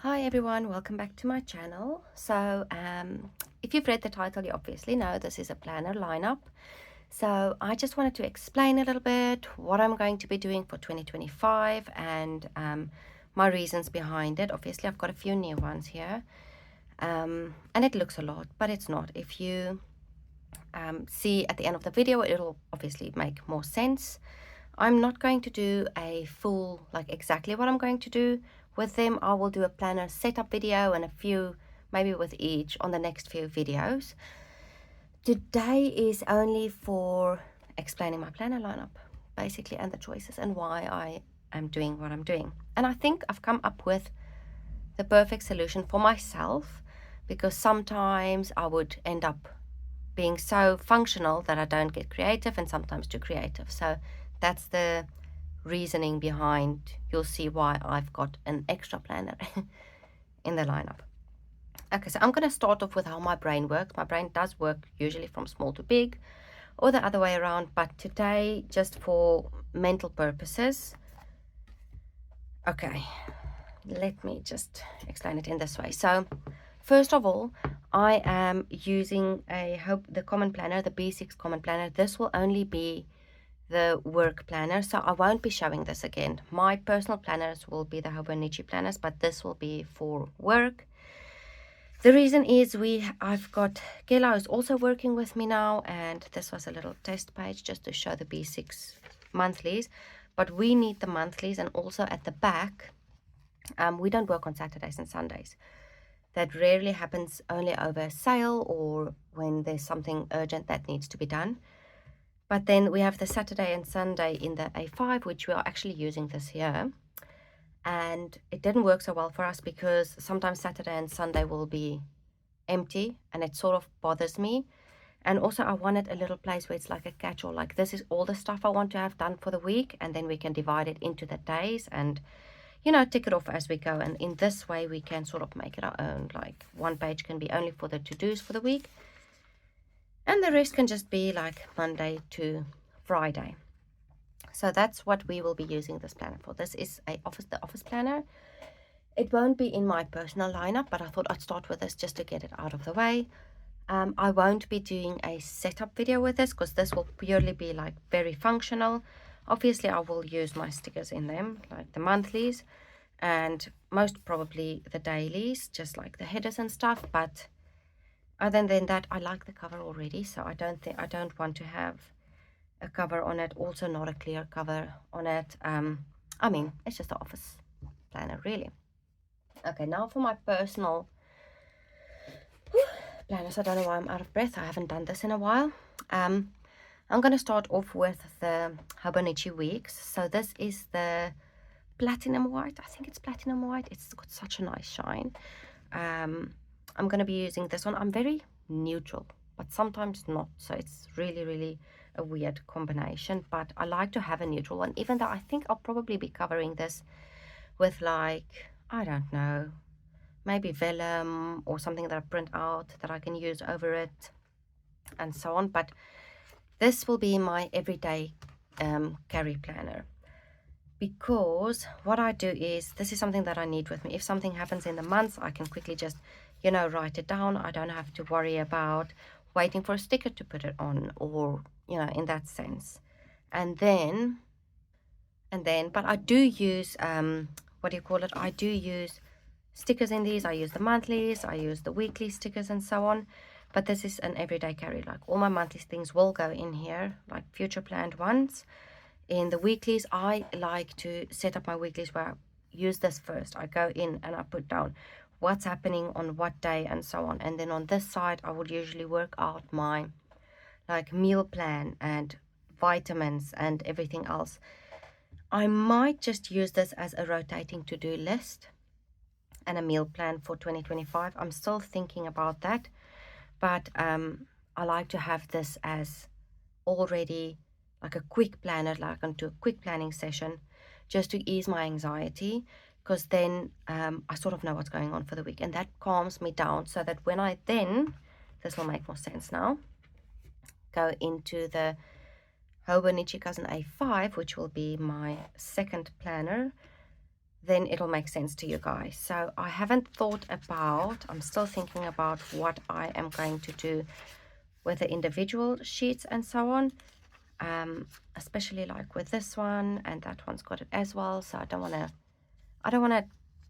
Hi everyone, welcome back to my channel. So if you've read the title, you obviously know this is a planner lineup. So I just wanted to explain a little bit what I'm going to be doing for 2025 and my reasons behind it. Obviously I've got a few new ones here and it looks a lot, but it's not. If you see at the end of the video, it'll obviously make more sense. I'm not going to do a full, like exactly what I'm going to do with them. I will do a planner setup video and a few, maybe with each, on the next few videos. Today is only for explaining my planner lineup, basically, and the choices and why I am doing what I'm doing. And I think I've come up with the perfect solution for myself, because sometimes I would end up being so functional that I don't get creative, and sometimes too creative. So that's the reasoning behind, you'll see why I've got an extra planner in the lineup. Okay, so I'm going to start off with how my brain works. My brain does work usually from small to big or the other way around, but today, just for mental purposes, okay, let me just explain it in this way. So first of all, I am using the common planner, the B6 common planner. This will only be the work planner, so I won't be showing this again. My personal planners will be the Hobonichi planners, but this will be for work. The reason is I've got Gela is also working with me now, and this was a little test page just to show the B6 monthlies, but we need the monthlies. And also at the back, we don't work on Saturdays and Sundays. That rarely happens, only over a sale or when there's something urgent that needs to be done. But then we have the Saturday and Sunday in the A5, which we are actually using this year. And it didn't work so well for us because sometimes Saturday and Sunday will be empty, and it sort of bothers me. And also I wanted a little place where it's like a catch-all, like this is all the stuff I want to have done for the week, and then we can divide it into the days and, you know, tick it off as we go. And in this way we can sort of make it our own. Like one page can be only for the to-dos for the week, and the rest can just be like Monday to Friday. So that's what we will be using this planner for. This is the office planner. It won't be in my personal lineup, but I thought I'd start with this just to get it out of the way. I won't be doing a setup video with this because this will purely be like very functional. Obviously I will use my stickers in them, like the monthlies and most probably the dailies, just like the headers and stuff. But other than that, I like the cover already, so I don't want to have a cover on it, also not a clear cover on it. I mean, it's just an office planner, really. Okay, now for my personal planners. I don't know why I'm out of breath. I haven't done this in a while. I'm going to start off with the Hobonichi Weeks. So this is the platinum white. I think it's platinum white. It's got such a nice shine. I'm going to be using this one. I'm very neutral, but sometimes not. So it's really, really a weird combination, but I like to have a neutral one, even though I think I'll probably be covering this with, like, I don't know, maybe vellum or something that I print out that I can use over it and so on. But this will be my everyday carry planner, because what I do is, this is something that I need with me. If something happens in the month, I can quickly just, you know, write it down. I don't have to worry about waiting for a sticker to put it on, or, you know, in that sense. And then, but I do use, what do you call it? I do use stickers in these. I use the monthlies, I use the weekly stickers and so on. But this is an everyday carry. Like all my monthly things will go in here, like future planned ones. In the weeklies, I like to set up my weeklies where I use this first. I go in and I put down what's happening on what day and so on. And then on this side, I would usually work out my like meal plan and vitamins and everything else. I might just use this as a rotating to-do list and a meal plan for 2025. I'm still thinking about that, but I like to have this as already like a quick planner, like onto a quick planning session, just to ease my anxiety, because then I sort of know what's going on for the week, and that calms me down, so that when I then, this will make more sense now, go into the Hobonichi Cousin A5, which will be my second planner, then it'll make sense to you guys. So I haven't thought about, I'm still thinking about what I am going to do with the individual sheets and so on. Especially like with this one, and that one's got it as well. So I don't want to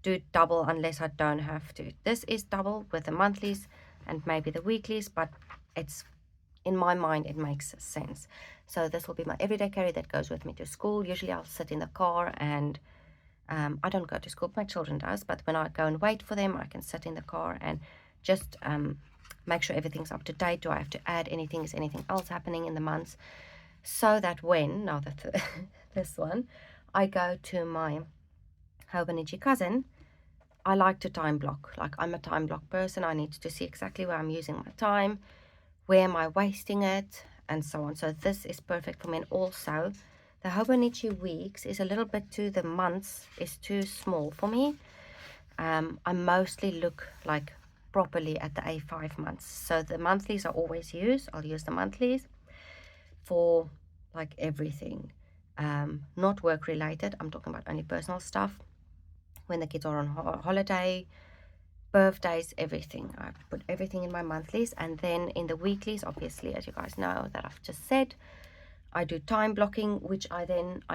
do double unless I don't have to. This is double with the monthlies and maybe the weeklies, but it's, in my mind, it makes sense. So this will be my everyday carry that goes with me to school. Usually I'll sit in the car, and I don't go to school, my children does, but when I go and wait for them, I can sit in the car and just make sure everything's up to date. Do I have to add anything? Is anything else happening in the months? So that when, now that this one, I go to my Hobonichi cousin, I like to time block. Like, I'm a time block person. I need to see exactly where I'm using my time, where am I wasting it, and so on. So this is perfect for me. And also, the Hobonichi weeks is a little bit too, the months is too small for me. I mostly look like properly at the A5 months. So the monthlies I always use. I'll use the monthlies for like everything. Not work related. I'm talking about only personal stuff. When the kids are on holiday, birthdays, everything. I put everything in my monthlies. And then in the weeklies, obviously, as you guys know that I've just said, I do time blocking, which I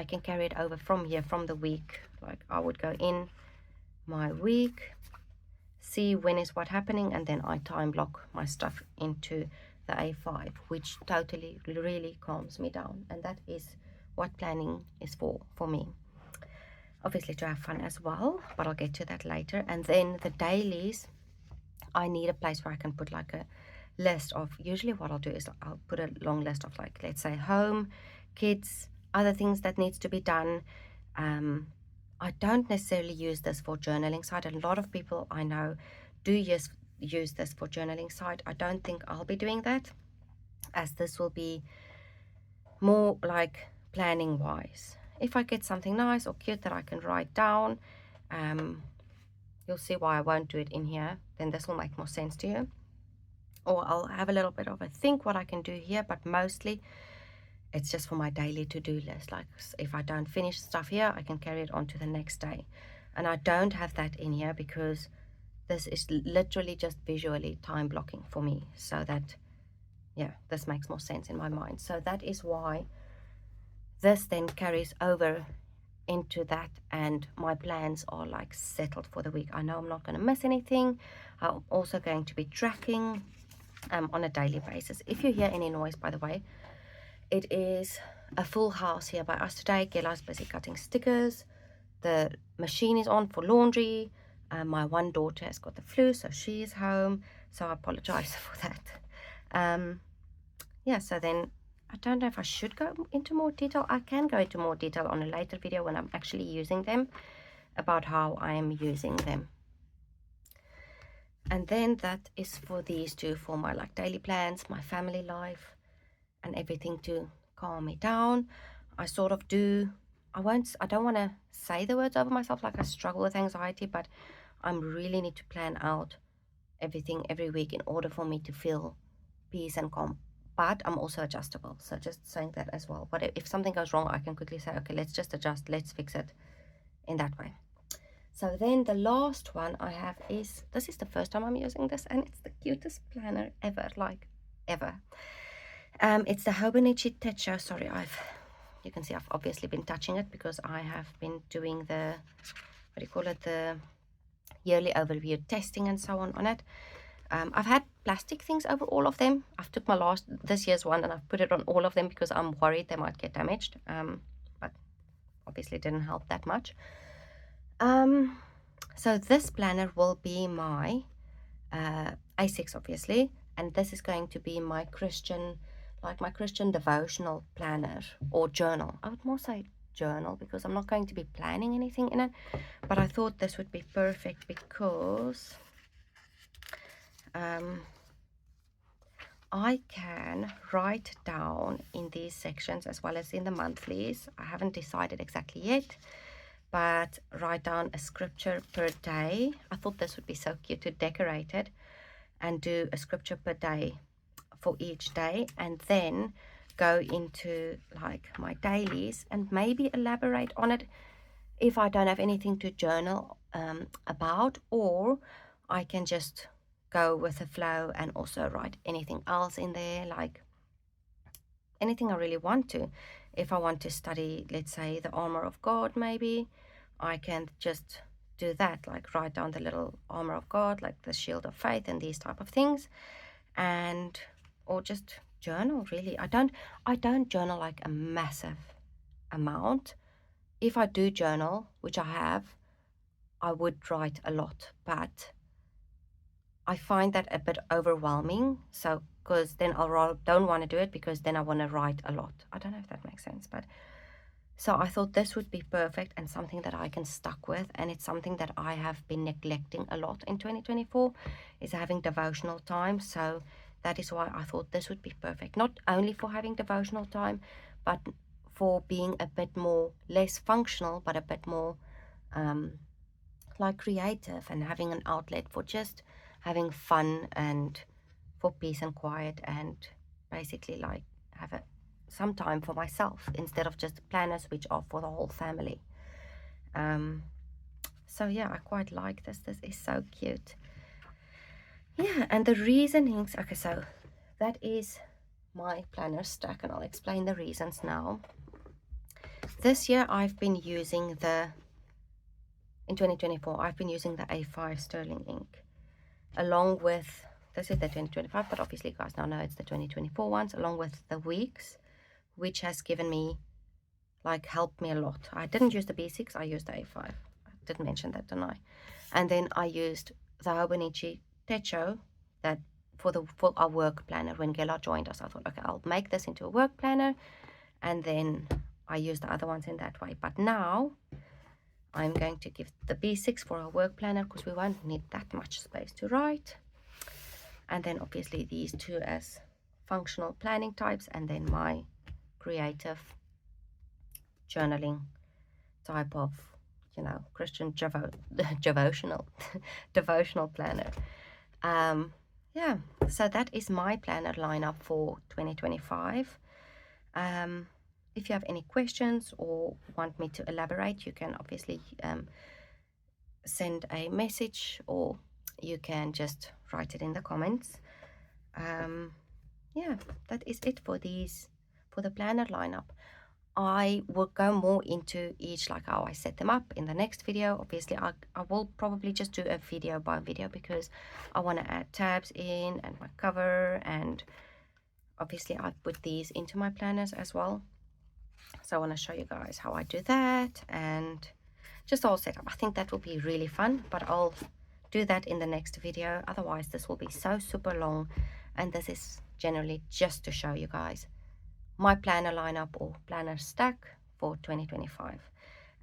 can carry it over from here, from the week. Like, I would go in my week, see when is what happening, and then I time block my stuff into the A5, which totally really calms me down. And that is what planning is for me. Obviously to have fun as well, but I'll get to that later. And then the dailies, I need a place where I can put like a list of, usually what I'll do is I'll put a long list of, like, let's say home, kids, other things that needs to be done. I don't necessarily use this for journaling side. A lot of people I know do use this for journaling side. I don't think I'll be doing that, as this will be more like planning wise. If I get something nice or cute that I can write down, you'll see why I won't do it in here. Then this will make more sense to you. Or I'll have a little bit of a think what I can do here, but mostly it's just for my daily to-do list. Like, if I don't finish stuff here, I can carry it on to the next day. And I don't have that in here because this is literally just visually time blocking for me. So that, yeah, this makes more sense in my mind. So that is why this then carries over into that, and my plans are like settled for the week. I know I'm not going to miss anything. I'm also going to be tracking on a daily basis. If you hear any noise, by the way, it is a full house here by us today. Gela's busy cutting stickers. The machine is on for laundry. My one daughter has got the flu, so she is home. So I apologize for that. Yeah, so then I don't know if I should go into more detail. I can go into more detail on a later video when I'm actually using them, about how I am using them. And then that is for these two, for my like daily plans, my family life, and everything to calm me down. I sort of do, I don't want to say the words over myself like I struggle with anxiety, but I really need to plan out everything every week in order for me to feel peace and calm. But I'm also adjustable, so just saying that as well. But if something goes wrong, I can quickly say, okay, let's just adjust, let's fix it in that way. So then the last one I have is, this is the first time I'm using this, and it's the cutest planner ever, like ever. It's the Hobonichi Techo. Sorry, you can see I've obviously been touching it because I have been doing the, what do you call it, the yearly overview testing and so on it. I've had plastic things over all of them. I've took this year's one and I've put it on all of them because I'm worried they might get damaged. But obviously it didn't help that much. So this planner will be my A6, obviously, and this is going to be my Christian devotional planner or journal. I would more say journal because I'm not going to be planning anything in it, but I thought this would be perfect because I can write down in these sections as well as in the monthlies. I haven't decided exactly yet, but write down a scripture per day. I thought this would be so cute to decorate it and do a scripture per day for each day, and then go into like my dailies and maybe elaborate on it. if I don't have anything to journal about, or I can just go with the flow and also write anything else in there, like anything I really want to. If I want to study, let's say, the armor of God, maybe I can just do that, like write down the little armor of God, like the shield of faith and these type of things, and or just journal. Really, I don't journal like a massive amount. If I do journal, which I have, I would write a lot, but I find that a bit overwhelming. So, because then don't want to do it, because then I want to write a lot. I don't know if that makes sense, but so I thought this would be perfect and something that I can stuck with. And it's something that I have been neglecting a lot in 2024, is having devotional time. So that is why I thought this would be perfect, not only for having devotional time, but for being a bit more, less functional, but a bit more like creative, and having an outlet for just having fun and for peace and quiet, and basically like have some time for myself instead of just planners which are for the whole family. So yeah, I quite like this. This is so cute. Yeah, and the reasonings, okay, so that is my planner stack, and I'll explain the reasons now. This year I've been using in 2024, I've been using the A5 sterling ink, along with, this is the 2025, but obviously you guys now know it's the 2024 ones, along with the weeks, which has given me, like, helped me a lot. I didn't use the B6, I used the A5. I didn't mention that, didn't I? And then I used the Hobonichi Techo that for our work planner. When Gela joined us, I thought, okay, I'll make this into a work planner, and then I use the other ones in that way. But now I'm going to give the B6 for our work planner, because we won't need that much space to write. And then obviously these two as functional planning types, and then my creative journaling type of, Christian devotional devotional planner. Yeah, so that is my planner lineup for 2025. If you have any questions or want me to elaborate, you can obviously send a message, or you can just write it in the comments. Yeah, that is it for the planner lineup. I will go more into each, like how I set them up, in the next video. Obviously I will probably just do a video by video, because I want to add tabs in and my cover, and obviously I put these into my planners as well. So I want to show you guys how I do that, and just all set up. I think that will be really fun, but I'll do that in the next video. Otherwise this will be so super long, and this is generally just to show you guys my planner lineup or planner stack for 2025,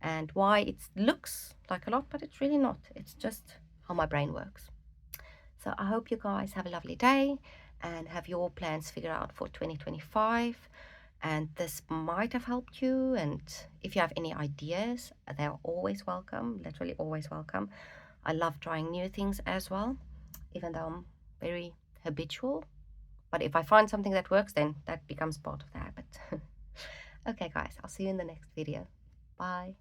and why it looks like a lot, but it's really not. It's just how my brain works. So I hope you guys have a lovely day and have your plans figured out for 2025, and this might have helped you. And if you have any ideas, they're always welcome, literally always welcome. I love trying new things as well, even though I'm very habitual. But if I find something that works, then that becomes part of the habit. Okay, guys, I'll see you in the next video. Bye.